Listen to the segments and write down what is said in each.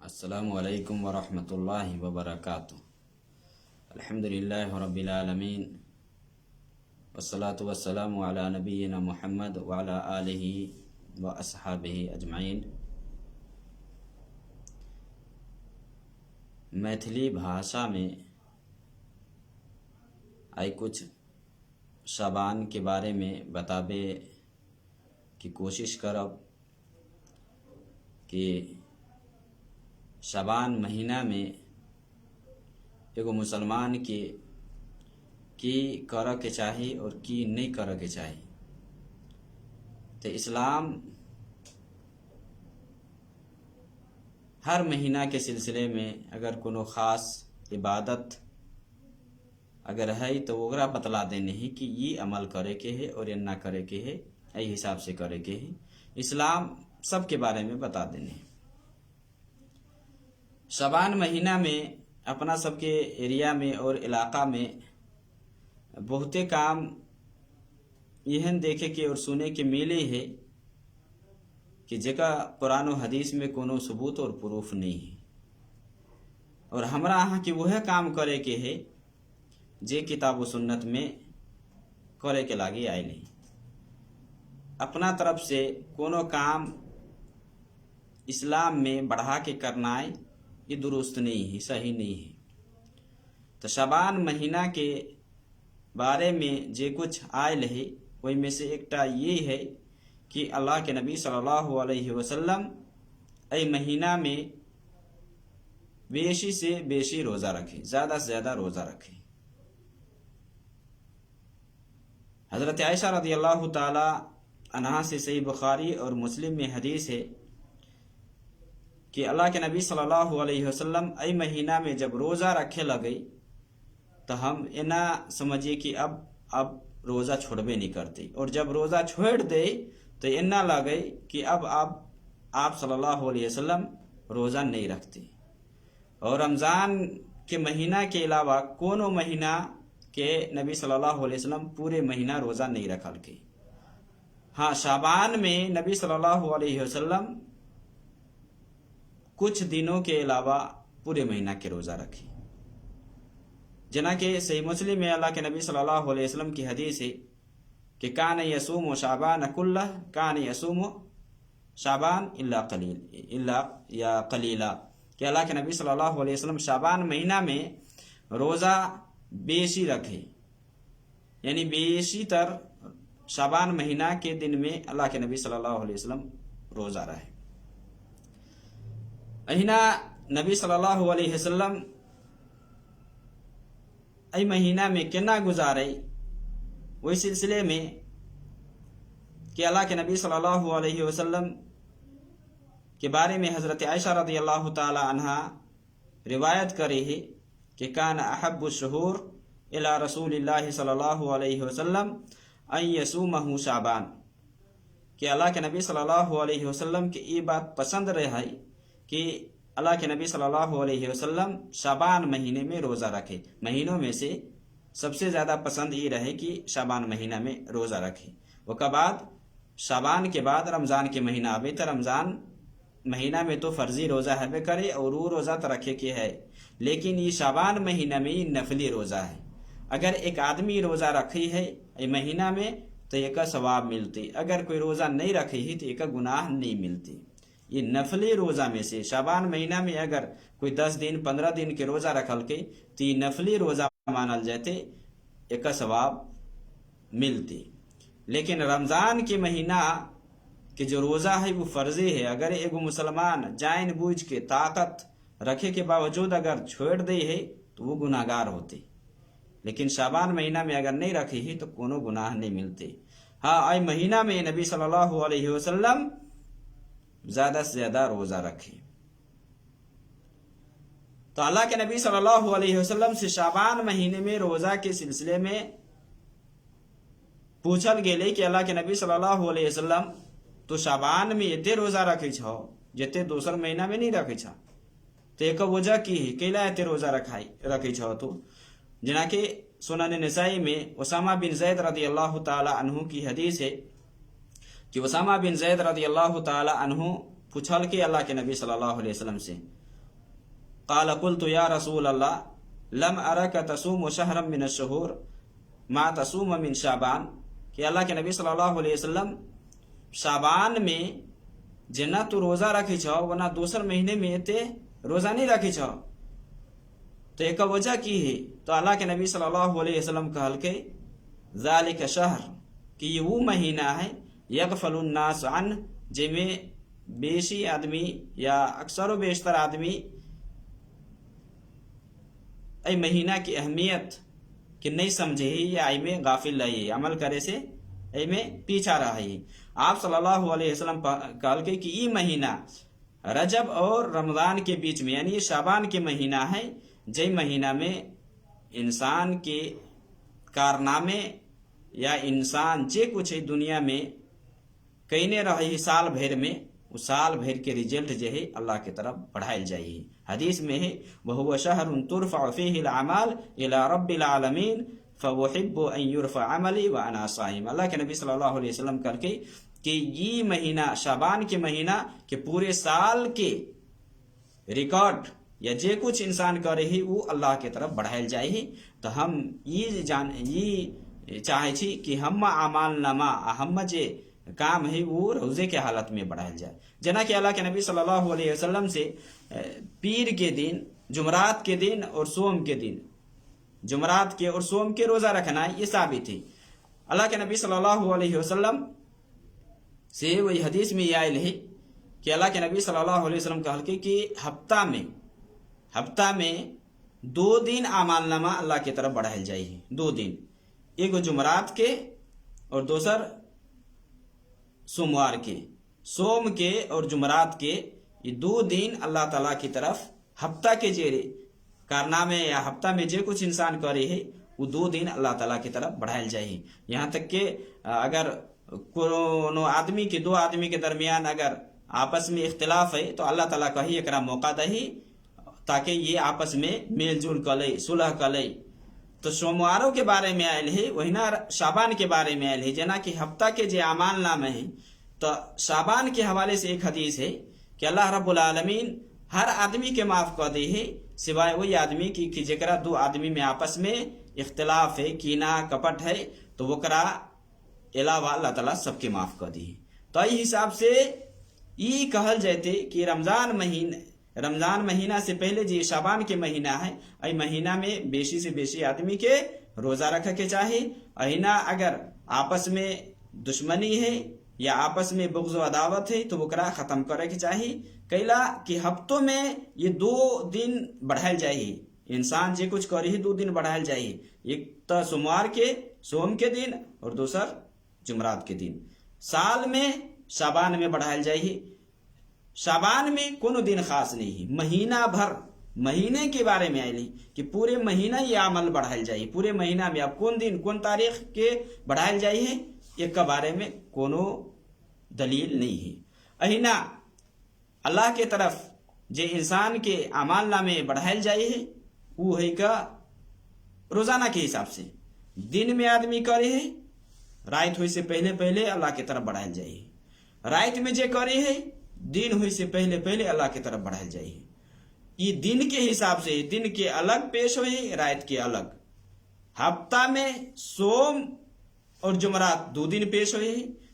अस्सलामु अलैकुम वरहमतुल्लाहि वबरकातुह। अल्हम्दुलिल्लाहि रब्बिल आलमीन वस्सलातु वस्सलामु अला नबिय्यिना मुहम्मद व अला आलिहि व अस्हाबिहि अजमाइन। मैथिली भाषा में आई कुछ शाबान के बारे में बताबे की कोशिश करब कि शाबान महीना में एगो मुसलमान के की करऽ के चाही और की नहीं करऽ के चाही। तो इस्लाम हर महीना के सिलसिले में अगर कोनो खास इबादत अगर है तो ओकरा बतला देने ही कि ये अमल करे के है और ये ना करे के है, यही हिसाब से करे के है। इस्लाम सब के बारे में बता देने। शाबान महीना में अपना सबके एरिया में और इलाका में बहुते काम यहन देखे के और सुने के मिले है कि जेका कुरान और हदीस में कोनो सबूत और प्रूफ नहीं है, और हमरा यहाँ के वह काम करे के है जे किताब व सुन्नत में करे के लागे आए नहीं। अपना तरफ से कोनो काम इस्लाम में बढ़ा के करना है ये दुरुस्त नहीं है, सही नहीं है। तो शाबान महीना के बारे में जे कुछ आयल है वही में से एकटा ये है कि अल्लाह के नबी सल्लल्लाहु अलैहि वसल्लम ऐ महीना में बेशी से बेशी रोज़ा रखे, ज़्यादा से ज़्यादा रोज़ा रखे। हज़रत आयशा रज़ियल्लाहु ताला अन्हा से सही बुखारी और मुस्लिम में हदीस है कि अल्लाह के नबी सल्लल्लाहु अलैहि वसल्लम ऐ महीना में जब रोज़ा रखे लगे तो हम इना समझिए कि अब रोज़ा छोड़बे नहीं करते, और जब रोज़ा छोड़ दे तो इना लगे कि अब आप सल्लल्लाहु अलैहि वसल्लम रोज़ा नहीं रखते। और रमज़ान के महीना के अलावा कोनो महीना के नबी सल्लल्लाहु अलैहि वसल्लम पूरे महीना रोज़ा नहीं रखल के। हाँ, शाबान में नबी सल्लल्लाहु अलैहि वसल्लम कुछ दिनों के अलावा पूरे महीना के रोज़ा रखे। जना के सही मुस्लिम में अल्लाह के नबी सल्लल्लाहु अलैहि वसल्लम की हदीस है कि कान यसूम शाबान कुल्ला, कान यसूम शाबान इल्ला कलीला, कि अल्लाह के नबी सल्लल्लाहु अलैहि वसल्लम शाबान महीना में रोज़ा बेशी रखे, यानी बेशी तर शाबान महीना के दिन में अल्लाह के नबी सल्लल्लाहु अलैहि वसल्लम रोज़ा रहे। अहिना नबी सल्लल्लाहु अलैहि वसल्लम ऐ महीना में केना गुजारे वही सिलसिले में कि अल्लाह के नबी सल्लल्लाहु अलैहि वसल्लम के बारे में हज़रत आयशा रज़ियल्लाहु ताला अन्हा रिवायत करे है कि कान अहब्बु शुहूर इला रसूलिल्लाहि सल्लल्लाहु अलैहि वसल्लम अन यसूमहु शाबान, कि अल्लाह के नबी सल्लल्लाहु अलैहि वसल्लम की ये बात पसंद रहे कि अल्लाह के नबी सल्लल्लाहु अलैहि वसल्लम शाबान महीने में रोज़ा रखे। महीनों में से सबसे ज़्यादा पसंद ये रहे कि शाबान महीना में रोज़ा रखे। उसके बाद शाबान के बाद रमज़ान के महीना आवे तो रमज़ान महीना में तो फ़र्जी रोज़ा है करे और वो रोज़ा तो रखे के है, लेकिन ये शाबान महीना में ये नफली रोज़ा है। अगर एक आदमी रोज़ा रखी है ये महीना में तो एक सवाब मिलती, अगर कोई रोज़ा नहीं रखी ही तो एक गुनाह नहीं मिलती। ये नफली रोज़ा में से शाबान महीना में अगर कोई 10 दिन 15 दिन के रोज़ा रखल के तो ये नफली रोज़ा मानल जाते, एक सवाब मिलती। लेकिन रमज़ान के महीना के जो रोज़ा है वो फ़र्जी है। अगर एगो मुसलमान जान बूझ के ताकत रखे के बावजूद अगर छोड़ दे है तो वो गुनाहगार होते, लेकिन शाबान महीना में अगर नहीं रखी ही तो कोनो गुनाह नहीं मिलते। हाँ, आई महीना में नबी सल्लल्लाहु अलैहि वसल्लम ज़्यादा से ज़्यादा रोज़ा रखे। तो अल्लाह के नबी सल्लल्लाहु अलैहि वसल्लम से शाबान महीने में रोज़ा के सिलसिले में पूछल गेले कि अल्लाह के नबी सल्लल्लाहु अलैहि वसल्लम तो शाबान में एते रोज़ा रखे छो जेते दोसर महीना में नहीं रखे छा, तो एक वजह की है कैला एते रोज़ा रखे छो। तो जना के सुनन नसाई में उसामा बिन ज़ैद रज़ियल्लाहु ताला अन्हु की हदीस है कि उसामा बिन ज़ैद रज़ियल्लाहु ताला अन्हु पूछल के अल्लाह के नबी सल्लल्लाहु अलैहि वसल्लम से क़ाल क़ुल्तु या रसूल अल्लाह लम अरक तसूम शहरम मिन अश-शुहूर मा तसूम मिन शाबान, कि अल्लाह के नबी सल्लल्लाहु अलैहि वसल्लम शाबान में जेना तू रोजा रखी छ वना दूसर महीने में ते रोजा नहीं रखी छ, तो एक वजह की है? तो अल्लाह के नबी सल्लल्लाहु अलैहि वसल्लम कहल के ज़ालिक शहर, कि ये वो महीना है यगफलुन नास अन, जिसमें बेशी आदमी या अक्सर बेशतर आदमी ए महीना की अहमियत कि नहीं समझे ही या आई में गाफिल रही, अमल करे से ए में पीछा रहा है। आप सल्लल्लाहु अलैहि वसल्लम कहल के कि ये महीना रजब और रमज़ान के बीच में, यानी शाबान के महीना है, जय महीना में इंसान के कारनामे या इंसान जे कुछ है दुनिया में कईने रही साल भर में, उस साल भर के रिजल्ट जो है अल्लाह की तरफ बढ़ायल जाइए। हदीस में है वहुव शहरुन तुरफ़अ फ़ीहिल अमाल इला रब्बिल आलमीन फ़उहिब्बु अन युरफ़अ अमली व अना साइम। अल्लाह के नबी सल्लल्लाहु अलैहि वसल्लम करके कि ये महीना शाबान के महीना के पूरे साल के रिकॉर्ड या जे कुछ इंसान करे ही वो अल्लाह के तरफ बढ़ायल जाए। तो हम ये चाहे छी कि हम अमाल नामा हम जे काम है वो रोजे के हालत में बढ़ायल जाए। जना कि अल्लाह के नबी सल्लल्लाहु अलैहि वसल्लम से पीर के दिन, जुमरात के दिन और सोम के दिन, जुमरात के और सोम के रोजा रखना ये साबित है। अल्लाह के नबी सल्लल्लाहु अलैहि वसल्लम से वही हदीस में आयल है कि अल्लाह के नबी सल्लल्लाहु अलैहि वसल्लम कहल कि हफ्ता में 2 दिन अमालनामा अल्लाह की तरफ बढ़ायल जाए। 2 दिन, एक जुमरात के और दूसर सोमवार के, सोम के और जुमरात के, ये 2 दिन अल्लाह ताला की तरफ हफ्ता के जेरे कारनामे या हफ्ता में जे कुछ इंसान करे है वो 2 दिन अल्लाह ताला की तरफ बढ़ायल जाए। यहाँ तक कि अगर कोनो आदमी के 2 आदमी के दरमियान अगर आपस में इख्तिलाफ है तो अल्लाह ताला कही एकरा मौका दही ताकि ये आपस में मेल जुल कले, सुलह कले। तो सोमवारों के बारे में आयल है, वही ना शाबान के बारे में आयल है। जना कि हफ्ता के जे अमाल नाम है, तो शाबान के हवाले से एक हदीस है कि अल्लाह रब्बुल आलमीन हर आदमी के माफ कर दे है सिवाय वही आदमी की जेकरा 2 आदमी में आपस में इख्तिलाफ है, कीना कपट है, तो वकरा अलावा अल्लाह ताला सबके माफ कर दी। तो इस हिसाब से ये कहल जाते कि रमजान महीना से पहले जो शाबान के महीना है, अ महीना में बेशी से बेशी आदमी के रोजा रखे के चाहे। अहिना अगर आपस में दुश्मनी है या आपस में बुग़्ज़ व अदावत है तो वकरा खत्म करे के चाहे। कैला कि हफ्तों में ये 2 दिन बढ़ायल जाए, इंसान जे कुछ करे 2 दिन बढ़ायल जाए। एक तो सोमवार के, सोम के दिन और दूसर जुमरात के दिन। साल में शाबान में बढ़ायल जाए। शाबान में कोनो दिन खास नहीं है, महीना भर महीने के बारे में आयली कि पूरे महीना ये अमल बढ़ायल जाए। पूरे महीना में अब कौन दिन कौन तारीख के बढ़ायल जाए है एक के बारे में कोनो दलील नहीं है। अहिना अल्लाह के तरफ जे इंसान के अमाल नामे बढ़ायल जाए है वो है का रोजाना के हिसाब से। दिन में आदमी करे है, रात हुई से पहले पहले अल्लाह की तरफ बढ़ायल जाए। रात में जे करे है, दिन हुई से पहले पहले अल्लाह की तरफ बढ़ायल जाए। ये दिन के हिसाब से, दिन के अलग पेश हुई, रात के अलग। हफ्ता में सोम और जुमरात 2 दिन पेश हुई,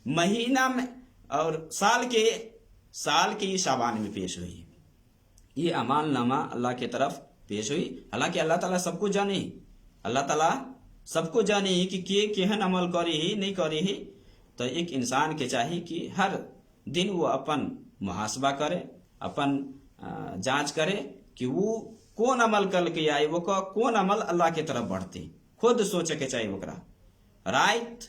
महीना में और साल के शाबान में पेश हुई। ये अमाल नामा अल्लाह की तरफ पेश हुई। हालांकि अल्लाह ताला सबको जाने, अल्लाह ताला सबको जाने कि केहन अमल करे ही नहीं करे ही। तो एक इंसान के चाहिए कि हर दिन वो अपन मुहासबा करे, अपन जांच करे कि वो कौन अमल कर के आए, वो कौन अमल अल्लाह की तरफ बढ़ते, खुद सोचे के चाहिए। वकरा रात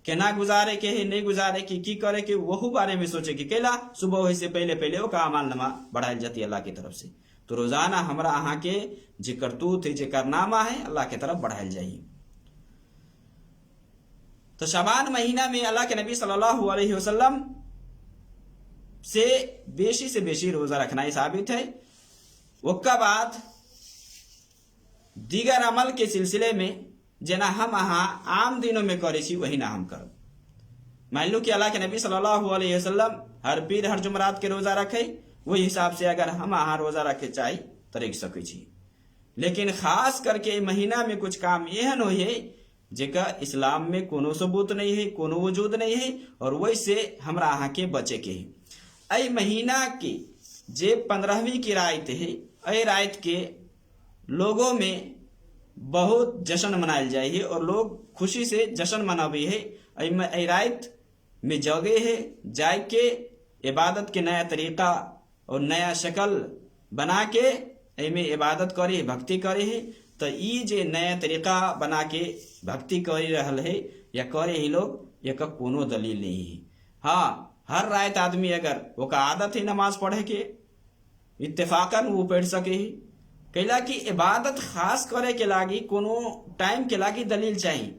केना गुजारे के है, नहीं गुजारे की करे के वहू बारे में सोचे कि केला सुबह होई से पहले पहले वो का अमाल नमा बढ़ायल जाती अल्लाह की तरफ से। तो रोजाना हमरा अहाँ के जे करतूत है, जे कारनामा है, अल्लाह की तरफ बढ़ायल जाइए। तो शाबान महीना में अल्लाह के नबी सल्लल्लाहु अलैहि वसल्लम से बेशी रोजा रखना ही साबित है। उसका बाद दीगर अमल के सिलसिले में जना हम अहाँ आम दिनों में करे छी वही ना हम करब। मान लो कि अल्लाह के नबी सल्लल्लाहु अलैहि वसल्लम हर पीर हर जुमरात के रोजा रखे, वही हिसाब से अगर हम अहाँ रोजा रखे चाहे तरक सकै छी। लेकिन खास करके महीना में कुछ काम एहन हो है जेकर इस्लाम में कोनो सबूत नहीं है, कोनो वजूद नहीं है, और वैसे हमरा अहाँ के बचे के है। अ महीना के जे 15वीं की रात है, अ रात के लोगों में बहुत जश्न मनायल जाए है और लोग खुशी से जश्न मनावे है। अ रात में जगे है, जाए के इबादत के नया तरीका और नया शक्ल बना के एमे इबादत करे, भक्ति करे है। तो ई जे नया तरीका बना के भक्ति कर रहल है या करे ही लोग, एक कोनो दलील नहीं है। हाँ, हर रात आदमी अगर ओका आदत है नमाज पढ़े के, इत्तेफाकन वो पढ़ सके ही। कैला की इबादत खास करे के लागी कोनो टाइम के लागी दलील चाहिए।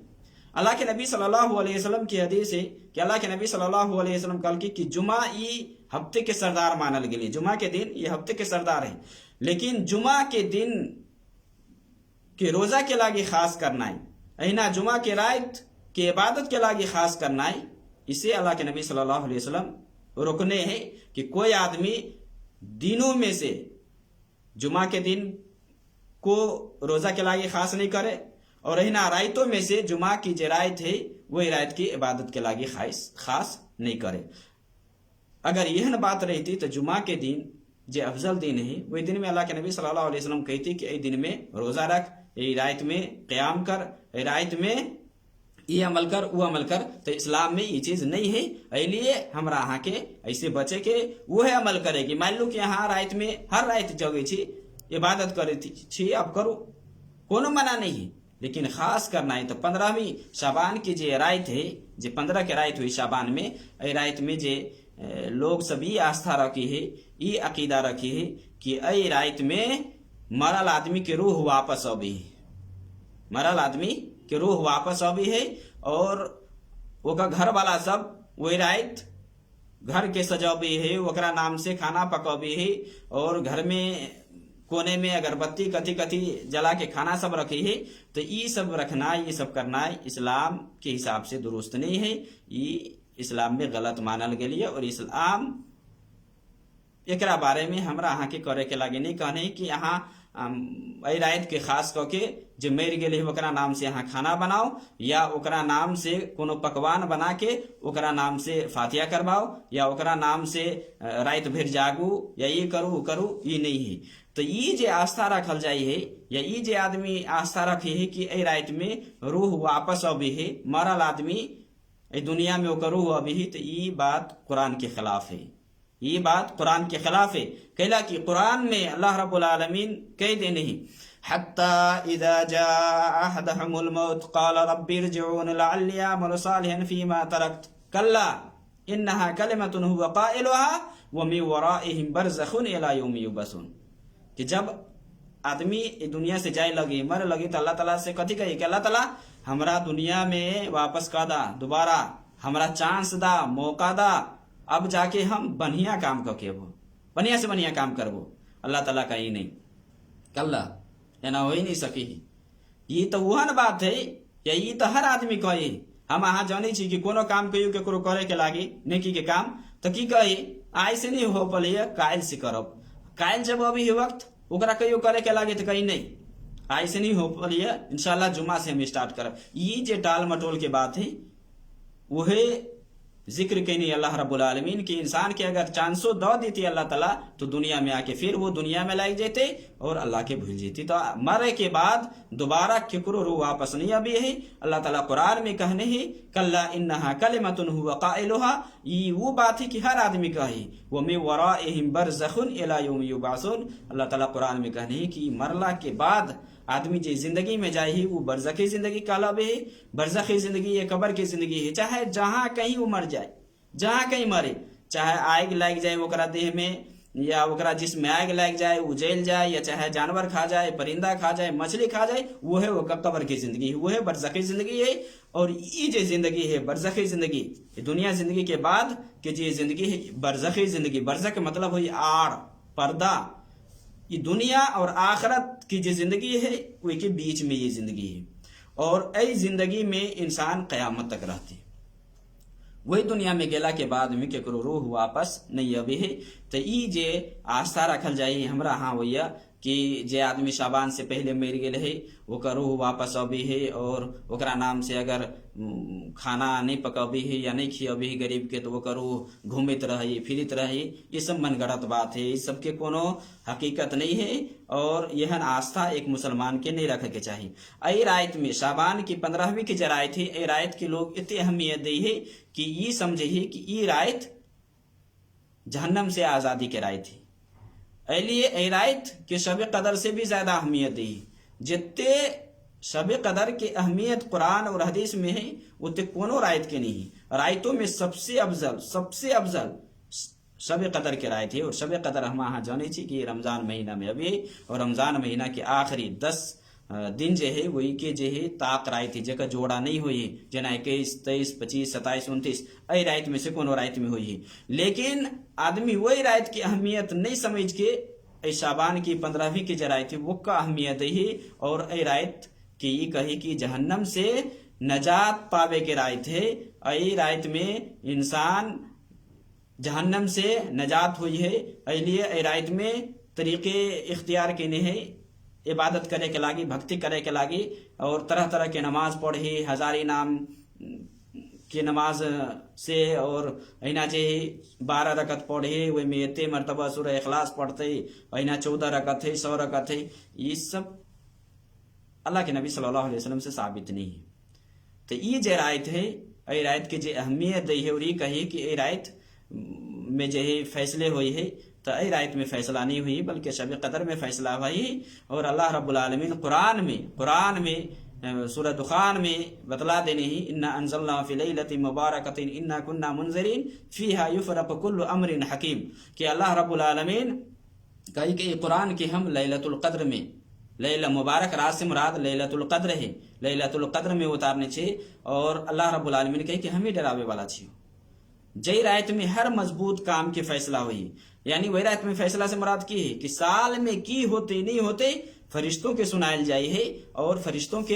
अल्लाह के नबी सल्लल्लाहु अलैहि वसल्लम की हदीस है कि अल्लाह के नबी सल्लल्लाहु अलैहि वसल्लम कल कि जुमा ई हफ्ते के सरदार मानल गेली। जुमा के दिन ये हफ्ते के सरदार है, लेकिन जुमा के दिन के रोजा के लागी खास करना है, अहिना जुमा के रात के इबादत के लागी खास करना है। इसे अल्लाह के नबी सल्लल्लाहु अलैहि वसल्लम रुकने हैं कि कोई आदमी दिनों में से जुमा के दिन को रोजा के लागी खास नहीं करे, और अहिना रायतों में से जुमा की जो रायत है वही रायत की इबादत के लागी खास नहीं करे। अगर यह बात रहती तो जुमा के दिन जो अफजल दिन है वही दिन में अल्लाह के नबी सल्लल्लाहु अलैहि वसल्लम कहती कि ए दिन में रोजा रख, ये रायत में क़याम कर, ये रायत में ये अमल कर, वो अमल कर। तो इस्लाम में ये चीज नहीं है, इसलिए हमरा अहाँ के ऐसे बचे के वो है अमल करेगी। मान लो कि यहाँ रायत में हर रायत जगे छी, इबादत करे छी, अब करो, कोनो मना नहीं है, लेकिन खास करना है तो 15वीं शाबान की जो रायत है, जो 15 के रायत हुई शाबान में, ए रायत में जे लोग सभी आस्था रखी है, ये अकीदा रखी है कि ए रायत में मरल आदमी के रूह वापस अभी है, मरल आदमी के रूह वापस अभी है, और ओका घर वाला सब वही रायत घर के सजाबी है, ओकरा नाम से खाना पकाबी है, और घर में कोने में अगरबत्ती कथी कथी जला के खाना सब रखी है। तो ये सब रखना, ये सब करना इस्लाम के हिसाब से दुरुस्त नहीं है, ये इस्लाम में गलत मानल गेली है। और इस्लाम एकरा बारे में हमरा अहाँ के करे के लागे नहीं कहने कि यहाँ रायत के खास करके जो मर गए ओकरा नाम से यहाँ खाना बनाओ, या ओकरा नाम से कोनो पकवान बना के ओकरा नाम से फातिहा करवाओ, या ओकरा नाम से रात भर जागू, या ये करू वो करू, ये नहीं है। तो ये जे आस्था रखल जाए है, या ये जे आदमी आस्था रखे है कि ए रात में रूह वापस अभी है, मरल आदमी ए दुनिया में ओकर रूह अभी है, तो ये बात कुरान के खिलाफ है, ये बात कुरान के खिलाफ है। कहला कि कुरान में अल्लाह रब्बुल आलमीन कह दे नहीं, हत्ता इज़ा जाअ अहदहुमुल मौत क़ाल रब्बि इरजिऊन लअल्ली अअमलु सालिहन फीमा तरक्त कल्ला इन्नहा कलिमतुन हुवा क़ाइलुहा व मिन वराइहिम बरज़खुन इला यौमि युबअसून। कि जब आदमी दुनिया से जाए लगी, मर लगी, तो अल्लाह ताला से कथी कही कि अल्लाह ताला हमरा दुनिया में वापस का दा, दोबारा हमरा चांस दा, मौका दा, अब जाके हम बढ़िया काम करके वो बढ़िया से बढ़िया काम करबो। अल्लाह ताला का ही नहीं, कल्ला एना हो ही नहीं सकी। ये तो वहन बात है, या ये तो हर आदमी कहे। हम अहाँ जाने छी कि कोनो काम कहियो केकरो करे के लागी नेकी के काम, तो की कही आई से नहीं हो पले, काल से करब, काल जब अभी है वक्त ओकरा कहियो करे के लागे तो कहीं नहीं, आई से नहीं हो पलिए, इंशाल्लाह जुमा से हम स्टार्ट करब। ये जे टाल मटोल के बात है वहे जिक्र कहनी अल्लाह रब्बुल आलमीन की इंसान के अगर चांसो दो देती अल्लाह ताला, तो दुनिया में आके फिर वो दुनिया में लाग जाते और अल्लाह के भूल जाती। तो मरे के बाद दोबारा केकरो रूह वापस नहीं अभी है। अल्लाह ताला कुरान में कहने ही कल्ला इन्नहा कलिमतुन हुवा क़ाइलुहा, ये वो बात है कि हर आदमी कहे, वो मिन वराइहिम बरज़खुन इला यौमि युबअसून। अल्लाह ताला कुरान में कहने ही कि मरला के बाद आदमी जे जिंदगी में जाए ही वो बरज़खी जिंदगी कहलावे है। बरज़खी जिंदगी ये कब्र की जिंदगी है, चाहे जहाँ कहीं वो मर जाए, जहाँ कहीं मरे, चाहे आग लग जाए ओकरा देह में, या ओकरा जिसम में आग लग जाए वो जल जाए, या चाहे जानवर खा जाए, परिंदा खा जाए, मछली खा जाए, वो है वो कब्र की जिंदगी है, वो है बरज़खी जिंदगी है। और ये जो जिंदगी है बरज़खी जिंदगी, दुनिया जिंदगी के बाद के जो जिंदगी है बरज़खी जिंदगी, बरज़ख मतलब हुई आड़ पर्दा, ये दुनिया और आखिरत की जो जिंदगी है वही के बीच में ये जिंदगी है। और ऐ जिंदगी में इंसान क़यामत तक रहते, वही दुनिया में गेला के बाद में केकरो रूह वापस नहीं अबे है। तो ई जे आस्था रखल जाए हमरा हाँ भैया कि जे आदमी शाबान से पहले मर गेल है ओकर रूह वापस अभी है और ओकरा नाम से अगर खाना नहीं पकबी है या नहीं खियबी है गरीब के तो ओकर रूह घूमत रही फिरत रही। ये सब मनगढ़ंत बात है, इस सबके कोनो हकीकत नहीं है और यह आस्था एक मुसलमान के नहीं रखे के चाहिए। अई रात में शाबान की 15वीं की जरायत है, ए रात के लोग इतनी अहमियत दी है कि ये समझे है कि ये रात जहन्नम से आज़ादी के रात है। इसलिए ए रात के शब कदर से भी ज्यादा अहमियत दी है। जितने शब कदर की अहमियत कुरान और हदीस में है उतने कोनो रात के नहीं है। रायतों में सबसे अफजल शब कदर के रात है। और शब कदर हम यहाँ जाने छी कि रमजान महीना में अभी और रमजान महीना के आखिरी 10 दिन जे है वही के जे है ताक रात है जेका जोड़ा नहीं हुई है, जना 21, 23, 25, 27, 29 अई रात में से कोनो रात में हुई है। लेकिन आदमी वही रात की अहमियत नहीं समझ के शाबान की 15वीं की जरायत वो का अहमियत ही और ए रात की कही कि जहन्नम से नजात पावे के रात है। ए रात में इंसान जहन्नम से नजात हुई है। इसलिए ए रात में तरीके इख्तियार के ने है इबादत करे के लागी, भक्ति करे के लागी और तरह तरह के नमाज पढ़ी, हजारी नाम की नमाज से और अहिना जे 12 रकत पढ़े वही में एते मरतबा सूरह इखलास पढ़ते, अहिना 14 रकत है, 100 रकत है। ये सब अल्लाह के नबी सल्लल्लाहु अलैहि वसल्लम से साबित नहीं है। तो ये जे रायत है ए रायत के जे अहमियत दी है और ये कही कि ए रायत में जे है फैसले हुई है तो ए रायत में फैसला नहीं हुई बल्कि शब कदर में फैसला हुई। और अल्लाह रब्बुल आलमीन कुरान में सूरह दुखान में बतला देने ही इन्ना अंज़लना फी लैलतिन मुबारकतिन इन्ना कुन्ना मुनज़िरीन फीहा युफ़रक़ु कुल्लु अम्रिन हकीम कि अल्लाह रब्बुल आलमीन कही कि कुरान के हम लैलतुल कद्र में, लैला मुबारक रात से मुराद लैलतुल कद्र है, लैलतुल कद्र में उतारने छे। और अल्लाह रब्बुल आलमीन कही कि हम ही डरावे वाला छियो। जय रात में हर मजबूत काम की फैसला हुई, यानी वही रात में फैसला से मुराद की है कि साल में की होते नहीं होते फरिश्तों के सुनायल जाए है और फरिश्तों के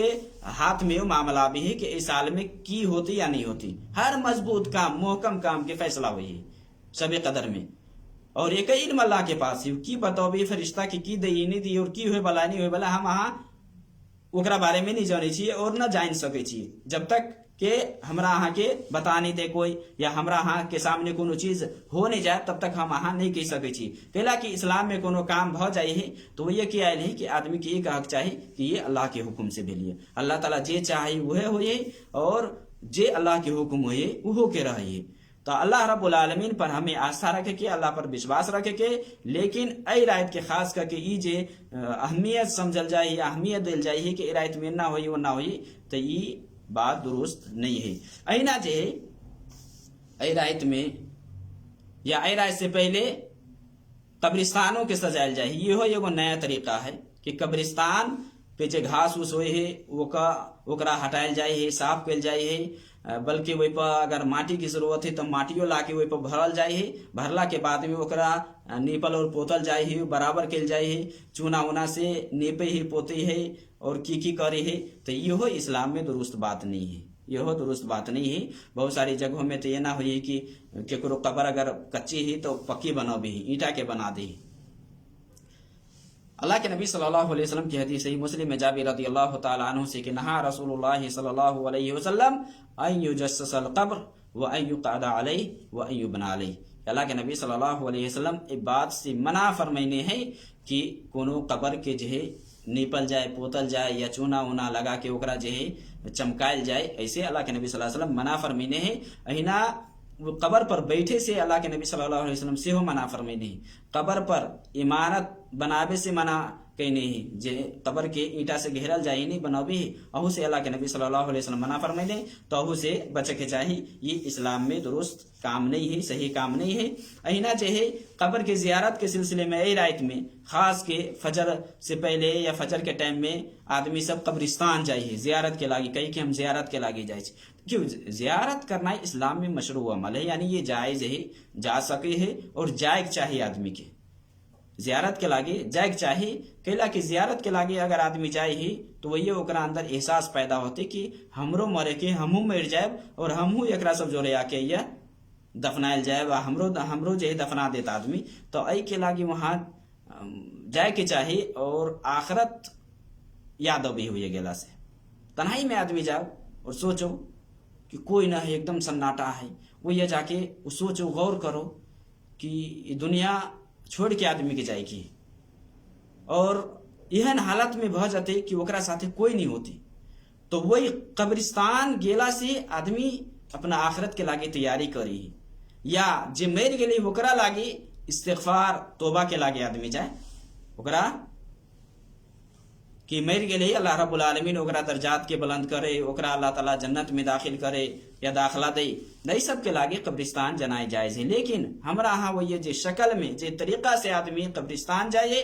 हाथ में वो मामला भी है कि इस साल में की होती या नहीं होती। हर मजबूत काम मोहकम काम की फैसला हुई है शब कदर में। और एक इल्म अल्लाह के पास है की बताओ भी फरिश्ता की दी नहीं दी और की हुए भला नहीं हुए भला हम वहां ओकरा बारे में नहीं जाने चाहिए और न जान सके चाहिए जब तक के हमरा अहाँ के बता नहीं दे कोई या हमरा अहाँ के सामने कोनो चीज हो नहीं जाए तब तक हम अहाँ नहीं कह सके छी। कैला कि इस्लाम में कोनो काम भ जाए है तो ये क्या है कि आदमी के एक हक चाहे कि ये अल्लाह के हुक्म से भेलिए। अल्लाह ताला जे चाहे वह होए और जे अल्लाह के हुक्म होए वो के रहिए। तो अल्लाह रब्बुल आलमीन पर हमें आस्था रखे के, अल्लाह पर विश्वास रखे के। लेकिन ए रात के खास करके ई जे अहमियत समझल जाए या अहमियत दिल जाए है कि ए रात में ना होई वो ना होई तो ये बात दुरुस्त नहीं है। अहिना जे ए रात में या ए रात से पहले कब्रिस्तानों के सजायल जाए, ये हो एगो नया तरीका है कि कब्रिस्तान पे जे घास उस होए है ओकरा हटायल जाए है, साफ कल जाए है। बल्कि वही पर अगर माटी की जरूरत है तो माटियो ला के वही पर भरल जाए है। भरला के बाद में ओकरा नीपल और पोतल जाए है, बराबर कल जाए है, चूना उना से नेपे ही पोते है और की करे है। तो यहो इस्लाम में दुरुस्त बात नहीं है, यहो दुरुस्त बात नहीं है। बहुत सारी जगहों में तो ये ना हुई कि केकरो कब्र अगर कच्ची है तो पक्की बना भी ईटा के बना दी। अल्लाह के नबी सल्लल्लाहु अलैहि वसल्लम की हदीस सही मुस्लिम में जाबिर रदियल्लाहु ताला अन्हु से कि नहा रसूलुल्लाह सल्लल्लाहु अलैहि वसल्लम अन युजस्ससल कब्र व अन युक़अद अलैहि व अन युबना अलैहि। अल्लाह के नबी सल्लल्लाहु अलैहि वसल्लम इस बात से मना फरमाइने है कि कोनो कब्र के जे नीपल जाए, पोतल जाए या चूना उना लगा के ओकरा जे चमकायल जाए, ऐसे अल्लाह के नबी सल्लल्लाहु अलैहि वसल्लम मना फरमाइने है। अहिना वो कब्र पर बैठे से अल्लाह के नबी सल्लल्लाहु अलैहि वसल्लम से हो मना फरमाइने है। कब्र पर इमारत बनावे से मना कहने ही जे कब्र के ईटा से घेरल जाए नहीं बनावी है अहू से अल्लाह के नबी सल्लल्लाहु अलैहि वसल्लम मना फरमाइने तो अहू से बचे के चाहिए। ये इस्लाम में दुरुस्त काम नहीं है, सही काम नहीं है। अहिना जे है कब्र के जियारत के सिलसिले में ए रात में खास के फजर से पहले या फजर के टाइम में आदमी सब कब्रिस्तान जाइए जियारत के लागी, कही कि हम जियारत के लागी जाए। क्यों जियारत करना इस्लाम में मशरू अमल है, यानी ये जायज है, जा सके है और जायक चाहिए आदमी के जियारत के लागे जायक चाहिए। कैला कि जियारत के लागे अगर आदमी जाए ही तो वही ओकरा अंदर एहसास पैदा होते कि हमरो मरे के हमहू मर जाए और हमहू एकरा सब जोड़े आके या दफनायल जाए व हमरो जे दफना देता आदमी। तो आई के लागे वहाँ जाए के चाही और आखरत याद अभी हुए गेला से। तन्हाई में आदमी जाओ और सोचो कि कोई ना है, एकदम सन्नाटा है, वो ये जाके वो सोचो, गौर करो कि दुनिया छोड़ के आदमी के जाएगी और यहन हालत में भऽ जाते कि ओकरा साथे कोई नहीं होती, तो वही कब्रिस्तान गेला से आदमी अपना आखरत के लागे तैयारी करी, या जे मर गेले ओकरा लागे इस्तिगफार तोबा के लागे आदमी जाए, ओकरा कि मर गेले अल्लाह रब्बुल आलमीन ओकरा दर्जात के बुलंद करे, ओकरा अल्लाह ताला जन्नत में दाखिल करे या दाखला दे, नहीं सब के लागे कब्रिस्तान जनाए जायज है। लेकिन हमरा यहाँ वही जे शक्ल में जे तरीका से आदमी कब्रिस्तान जाए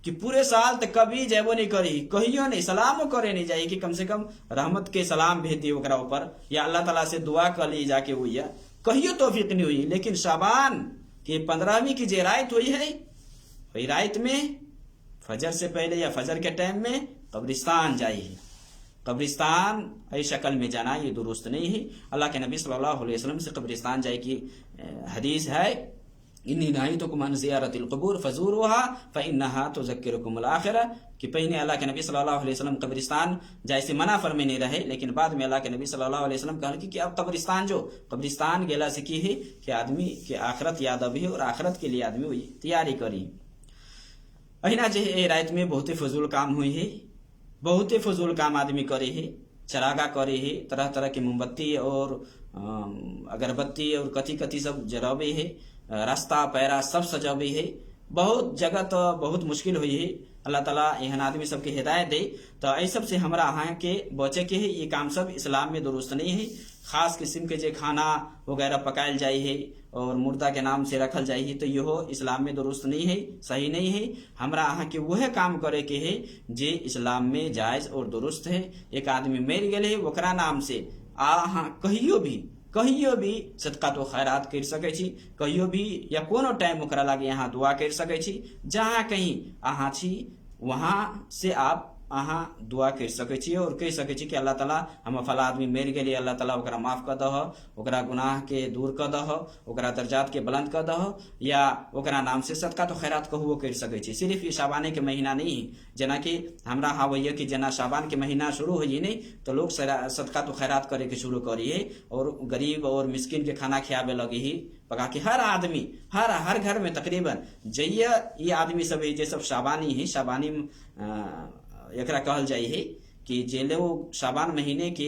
कि पूरे साल तक कभी जेबो नहीं करी, कहियो नहीं, सलामो करे नहीं जाए कि कम से कम रहमत के सलाम भेज दिए ओकरा ऊपर, या अल्लाह ताला से दुआ कर ली जाके हुई है, कहियो तौफीक नहीं हुई। लेकिन शाबान के 15वीं की जे रात हुई है, वही रात में फजर से पहले या फजर के टाइम में कब्रिस्तान जाइए। कब्रिस्तान ऐसी शक्ल में जाना ये दुरुस्त नहीं है। अल्लाह के नबी सल्लल्लाहु अलैहि वसल्लम से कब्रिस्तान जाए की हदीस है, इन्नी नहायतुकुम अन ज़ियारतिल क़ुबूर फ़ज़ूरूहा फ़इन्नहा तुज़क्किरुकुमुल आखिरह, कि पहले अल्लाह के नबी सल्लल्लाहु अलैहि वसल्लम कब्रिस्तान जैसे मना फरमे नहीं रहे, लेकिन बाद में अल्लाह के नबी सल्लल्लाहु अलैहि वसल्लम कहल कि अब कब्रिस्तान जो कब्रिस्तान गेला से की है कि आदमी के आखरत याद अभी और आखरत के लिए आदमी वही तैयारी करी। अहिना जे रात में बहुते फजूल काम हुई है, बहुते फजूल काम आदमी करे है, चरागा करे है, तरह तरह के मोमबत्ती और अगरबत्ती और कथी कथी सब जराबे है, रास्ता पैरा सब सजाबे है, बहुत जगह तो बहुत मुश्किल हुई है। अल्लाह ताला एहन आदमी सबके हिदायत दे। तो ऐ सब से हमरा अहाँ के बचे के है, ये काम सब इस्लाम में दुरुस्त नहीं है। खास किस्म के जे खाना वगैरह पकायल जाए है और मुर्दा के नाम से रखल जाए है, तो यहो इस्लाम में दुरुस्त नहीं है, सही नहीं है। हमरा अहाँ के वह काम करे के है जे इस्लाम में जायज और दुरुस्त है। एक आदमी मर गए ओकरा नाम से अहाँ कहियो भी सदका तो खैरात कर सकै छी, कहियो भी या कोनो टाइम ओकरा लागे यहाँ दुआ कर सकै छी। जहाँ कहीं अहाँ छी वहाँ से आप अहाँ दुआ कर सकै छी और कह सकै छी कि अल्लाह ताला हम फला आदमी मर गए, अल्लाह ताला ओकरा माफ कर दह, ओकरा गुनाह के दूर कर दह, ओकरा दर्जात के बुलंद कर दह, या ओकरा नाम से सदका तो खैरात कहू कर सकै छी। सिर्फ ये शाबाने के महीना नहीं है, जना कि हमरा हाँ वही कि जना शाबान के महीना शुरू हो नहीं तो लोग सदका तो खैरात करे के शुरू करिए और गरीब और मिस्किन के खाना खियाबे लगे ही पका के। हर आदमी हर घर में तकरीबन जइया ये आदमी सब जे सब शाबानी है, शाबानी एकरा कहल जाए है कि जे लोग शाबान महीने के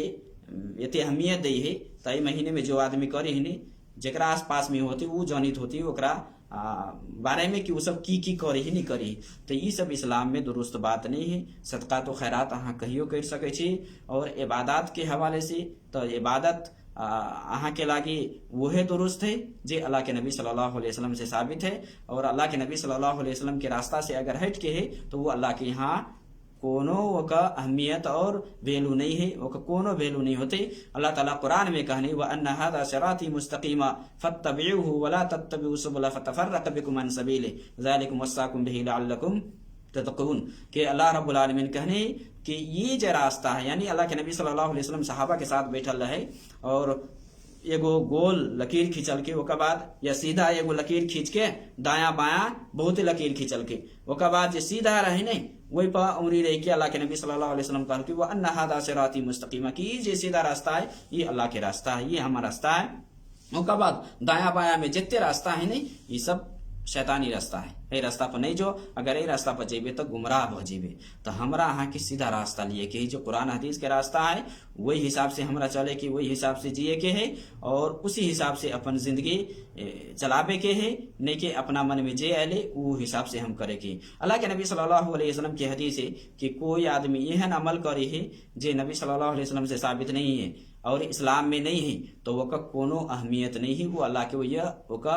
एते अहमियत दी है, तो ये महीने में जो आदमी करे है जरा आस पास में होती वो जानित होती ओकरा बारे में कि वो सब की करे ही नहीं करी, तो ये सब इस्लाम में दुरुस्त बात नहीं है। सदका तो खैरात अहाँ कहियो कर सकै छी। और इबादत के हवाले से तो इबादत अहाँ के लागे वह दुरुस्त है जे अल्लाह के नबी सल्लल्लाहु अलैहि वसल्लम से साबित है, और अल्लाह के नबी सल्लल्लाहु अलैहि वसल्लम के रास्ता से अगर हट के है तो वो अल्लाह के यहाँ कोनो वका अहमियत और वैल्यू नहीं है, वका कोनो वैल्यू नहीं होते। अल्लाह ताला कुरान में कहने व अन्ना हादा सिराती मुस्तकीमा फत्तबिऊहु वला तत्तबिऊ सुबुला फतफर्रक़ बिकुम अन सबीले ज़ालिकुम वस्साकुम बिही लअल्लकुम तत्तक़ून, कि अल्लाह रब्बुल आलमीन कहने कि ये जो रास्ता है, यानी अल्लाह के नबी सल्लल्लाहु अलैहि वसल्लम सहाबा के साथ बैठल रहे और एगो गोल लकीर खींचल के ओकर बाद या सीधा एगो लकीर खींच के दाया बाया बहुत लकीर खींचल के ओकर बाद जे सीधा रहे नहीं वही पर उंगली रह के अल्लाह के नबी सल्लल्लाहु अलैहि वसल्लम कहल कि वह अन्ना हादा सिराती मुस्तकीमा, कि ये सीधा रास्ता है ये अल्लाह के रास्ता है, ये हमारा रास्ता है। ओकर बाद दाया बाया में जितने रास्ता है नहीं ये सब शैतानी रास्ता है, ये रास्ता पर नहीं जो, अगर ये रास्ता पर जेबे तो गुमराह हो जेबे। तो हमरा अहाँ के सीधा रास्ता लिए के जो कुरान हदीस के रास्ता है वही हिसाब से हमरा चले के, वही हिसाब से जिए के है और उसी हिसाब से अपन जिंदगी चलाबे के है, नहीं के अपना मन में जे आले वो हिसाब से हम करे के। अल्लाह के नबी सल्लल्लाहु अलैहि वसल्लम की हदीस है कि कोई आदमी यह अमल करे है जे नबी सल्लल्लाहु अलैहि वसल्लम से साबित नहीं है और इस्लाम में नहीं है, तो वका कोनो अहमियत नहीं है, वो अल्लाह के वका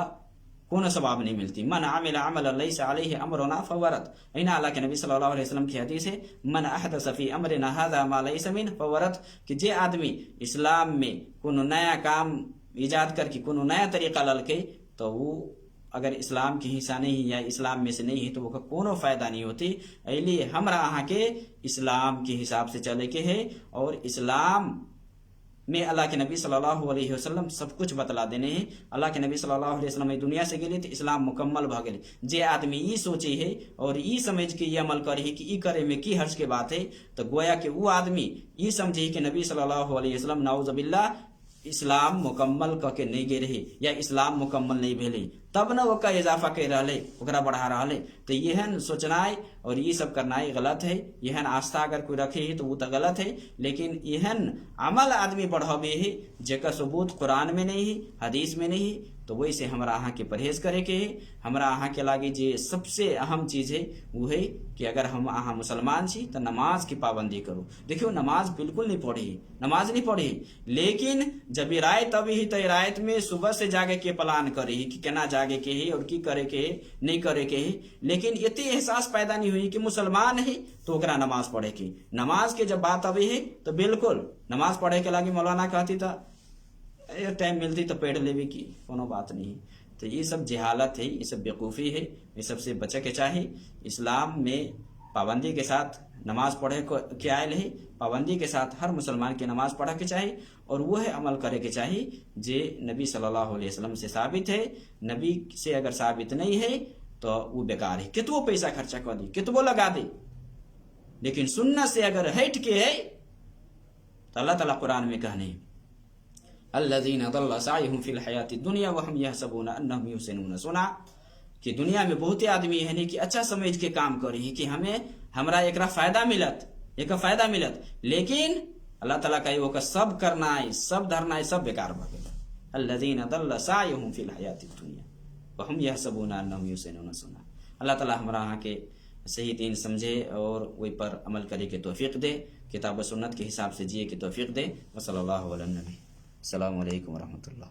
कोनो सवाब नहीं मिलती। मन आमिल अमलन लैसा अलैहि अमरुना फवरत, इना अल्लाह के नबी सल्लल्लाहु अलैहि वसल्लम की हदीस है मन अहदस फी अमरिना हादा मा लैसा मिन फवरत, कि जे आदमी इस्लाम में कोनो नया काम इजाद करके कोनो नया तरीका ललके तो वो अगर इस्लाम के हिस्सा नहीं या इस्लाम में से नहीं है तो वो कोनो फायदा नहीं होती। इसलिए हमरा अहाँ के इस्लाम के हिसाब से चले के है और इस्लाम में अल्लाह के नबी सल्लल्लाहु अलैहि वसल्लम सब कुछ बतला देने हैं। अल्लाह के नबी सल्लल्लाहु अलैहि वसल्लम दुनिया से गेले तो इस्लाम मुकम्मल भ गेले। जे आदमी ई सोचे है और ई समझ के ये अमल करे है कि ई करे में की हर्ज के बात है, तो गोया के वो आदमी ई समझे कि नबी सल्लल्लाहु अलैहि वसल्लम नाउजुबिल्लाह इस्लाम मुकम्मल करके नहीं गे रहे या इस्लाम मुकम्मल नहीं भेले, तब न ओका इजाफा कर रहा ओकरा बढ़ा रहा। तो यहन सोचनाई और ये सब करनाई गलत है। यहन आस्था अगर कोई रखे है तो वो तो गलत है, लेकिन यहन अमल आदमी बढ़ावे है जेकर सबूत कुरान में नहीं है, हदीस में नहीं है, तो वही से हमारा अहाँ के परहेज करे के है। हमारा अहाँ के लागे जे सबसे अहम चीज है वो है कि अगर हम अहाँ मुसलमान छी तो नमाज की पाबंदी करो। देखियो नमाज बिल्कुल नहीं पढ़ी, नमाज नहीं पढ़ी, लेकिन जब रात तब ही तो रात में सुबह से जागे के प्लान करे कि केना जागे के है और की करे के है नहीं करे के है, लेकिन इतनी एहसास पैदा नहीं हुई कि मुसलमान है तो ओकरा नमाज पढ़े की। नमाज के जब बात अभी है तो बिल्कुल नमाज पढ़े के लागे मौलाना कहती था टाइम मिलती तो पढ़ लेवे की, कोनो बात नहीं। तो ये सब जहालत है, ये सब बेवकूफ़ी है, ये सबसे बचे के चाहे। इस्लाम में पाबंदी के साथ नमाज पढ़े के आयल है, पाबंदी के साथ हर मुसलमान की नमाज पढ़े के चाहे और वो है अमल करे के चाहे जे नबी सल्लल्लाहु अलैहि वसल्लम से साबित है। नबी से अगर साबित नहीं है तो वो बेकार है, कितवो पैसा खर्चा कर दी, कितवो लगा दे, लेकिन सुन्नत से अगर हट के है तो अल्लाह ताला कुरान में कहने अल्लज़ीना दल्ला सायहुम फिल हयाति दुनिया वहम यहसबूना अन्नहुम युहसिनूना सुना कि दुनिया में बहुत आदमी है कि अच्छा समझ के काम करी कि हमें हमरा एकरा फायदा मिलत, लेकिन अल्लाह ताला का वो सब करना है, सब धरना है, सब बेकार भ गेल। अल्लज़ीना दल्ला सायहुम फिल हयाति दुनिया वहम यहसबूना अन्नहुम युहसिनूना सुना। अल्लाह ताला हमरा अहाँ के सही दीन समझे और वही पर अमल करे के तौफीक दे, किताब सुन्नत के हिसाब से जिए के तौफीक दे। वसल्लल्लाहु अलैहि वसल्लम। अस्सलामु अलैकुम व रहमतुल्लाह।